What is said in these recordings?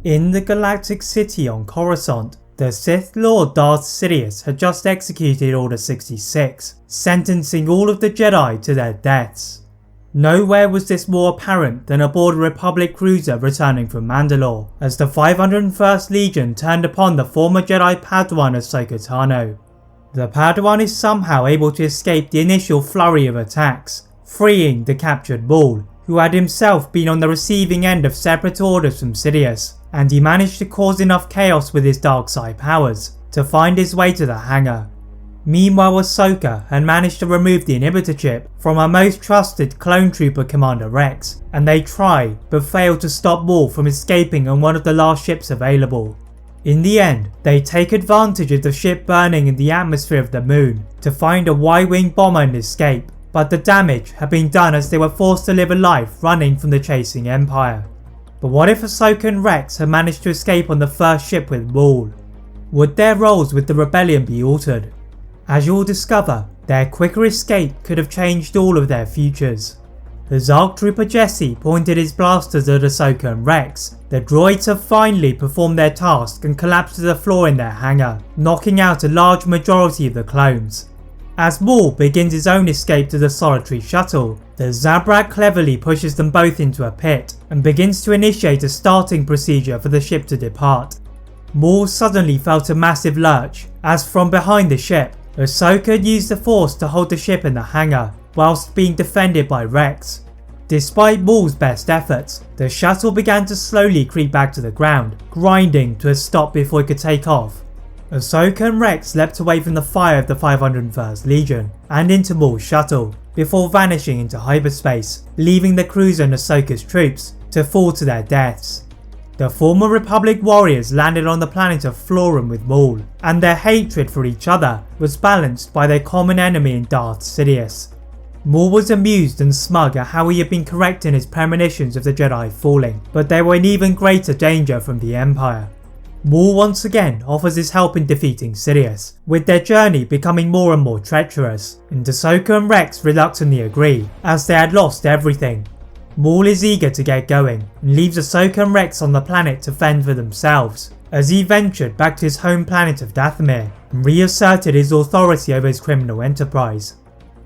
In the Galactic City on Coruscant, the Sith Lord Darth Sidious had just executed Order 66, sentencing all of the Jedi to their deaths. Nowhere was this more apparent than aboard a Republic cruiser returning from Mandalore, as the 501st Legion turned upon the former Jedi padawan Ahsoka Tano. The padawan is somehow able to escape the initial flurry of attacks, freeing the captured Maul, who had himself been on the receiving end of separate orders from Sidious, and he managed to cause enough chaos with his dark side powers to find his way to the hangar. Meanwhile, Ahsoka had managed to remove the inhibitor chip from her most trusted clone trooper Commander Rex, and they try but fail to stop Maul from escaping on one of the last ships available. In the end, they take advantage of the ship burning in the atmosphere of the moon to find a Y-wing bomber and escape, but the damage had been done as they were forced to live a life running from the chasing Empire. But what if Ahsoka and Rex had managed to escape on the first ship with Maul? Would their roles with the rebellion be altered? As you'll discover, their quicker escape could have changed all of their futures. As ARC Trooper Jesse pointed his blasters at Ahsoka and Rex, the droids have finally performed their task and collapsed to the floor in their hangar, knocking out a large majority of the clones. As Maul begins his own escape to the solitary shuttle, the Zabrak cleverly pushes them both into a pit and begins to initiate a starting procedure for the ship to depart. Maul suddenly felt a massive lurch, as from behind the ship, Ahsoka had used the Force to hold the ship in the hangar, whilst being defended by Rex. Despite Maul's best efforts, the shuttle began to slowly creep back to the ground, grinding to a stop before it could take off. Ahsoka and Rex leapt away from the fire of the 501st Legion and into Maul's shuttle, before vanishing into hyperspace, leaving the cruiser and Ahsoka's troops to fall to their deaths. The former Republic warriors landed on the planet of Florrum with Maul, and their hatred for each other was balanced by their common enemy in Darth Sidious. Maul was amused and smug at how he had been correct in his premonitions of the Jedi falling, but they were in even greater danger from the Empire. Maul once again offers his help in defeating Sidious, with their journey becoming more and more treacherous, and Ahsoka and Rex reluctantly agree, as they had lost everything. Maul is eager to get going, and leaves Ahsoka and Rex on the planet to fend for themselves, as he ventured back to his home planet of Dathomir, and reasserted his authority over his criminal enterprise.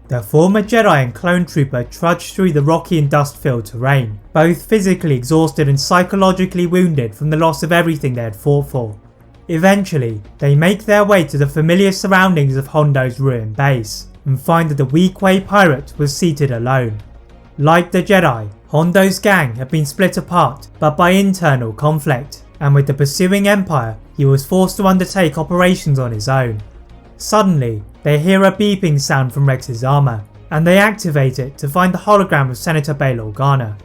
The former Jedi and clone trooper trudged through the rocky and dust-filled terrain, both physically exhausted and psychologically wounded from the loss of everything they had fought for. Eventually, they make their way to the familiar surroundings of Hondo's ruined base, and find that the Weequay pirate was seated alone. Like the Jedi, Hondo's gang had been split apart, but by internal conflict, and with the pursuing Empire, he was forced to undertake operations on his own. Suddenly, they hear a beeping sound from Rex's armour, and they activate it to find the hologram of Senator Bail Organa.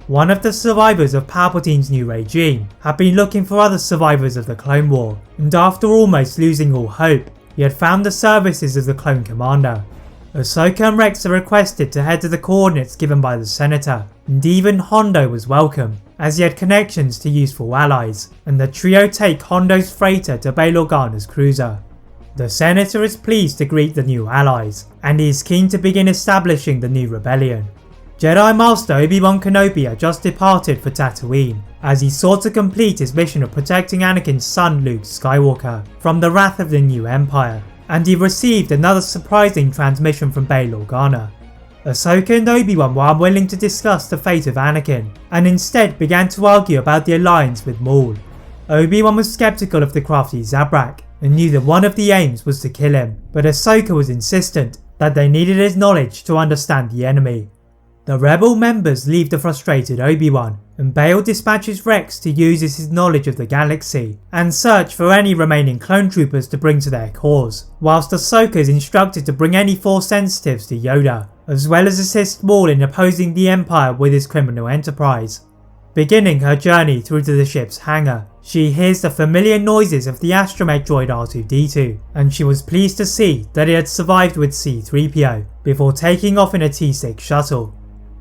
One of the survivors of Palpatine's new regime had been looking for other survivors of the Clone War, and after almost losing all hope, he had found the services of the Clone Commander. Ahsoka and Rex are requested to head to the coordinates given by the Senator, and even Hondo was welcome, as he had connections to useful allies, and the trio take Hondo's freighter to Bail Organa's cruiser. The Senator is pleased to greet the new allies, and he is keen to begin establishing the new rebellion. Jedi Master Obi-Wan Kenobi had just departed for Tatooine, as he sought to complete his mission of protecting Anakin's son Luke Skywalker from the wrath of the new Empire, and he received another surprising transmission from Bail Organa. Ahsoka and Obi-Wan were unwilling to discuss the fate of Anakin, and instead began to argue about the alliance with Maul. Obi-Wan was skeptical of the crafty Zabrak, and knew that one of the aims was to kill him, but Ahsoka was insistent that they needed his knowledge to understand the enemy. The rebel members leave the frustrated Obi-Wan, and Bail dispatches Rex to use his knowledge of the galaxy and search for any remaining clone troopers to bring to their cause, whilst Ahsoka is instructed to bring any Force sensitives to Yoda, as well as assist Maul in opposing the Empire with his criminal enterprise. Beginning her journey through to the ship's hangar, she hears the familiar noises of the astromech droid R2-D2, and she was pleased to see that it had survived with C-3PO before taking off in a T-6 shuttle.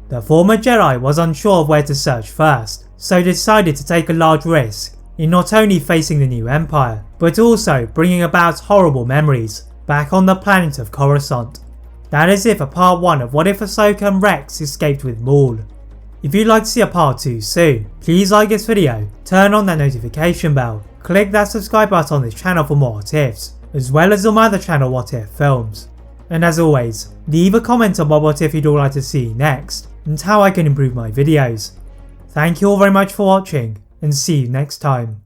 The former Jedi was unsure of where to search first, so decided to take a large risk in not only facing the new Empire, but also bringing about horrible memories back on the planet of Coruscant. That is it for part 1 of What If Ahsoka and Rex Escaped with Maul. If you'd like to see a part 2 soon, please like this video, turn on that notification bell, click that subscribe button on this channel for more what ifs, as well as on my other channel What If Films. And as always, leave a comment on what if you'd all like to see next, and how I can improve my videos. Thank you all very much for watching, and see you next time.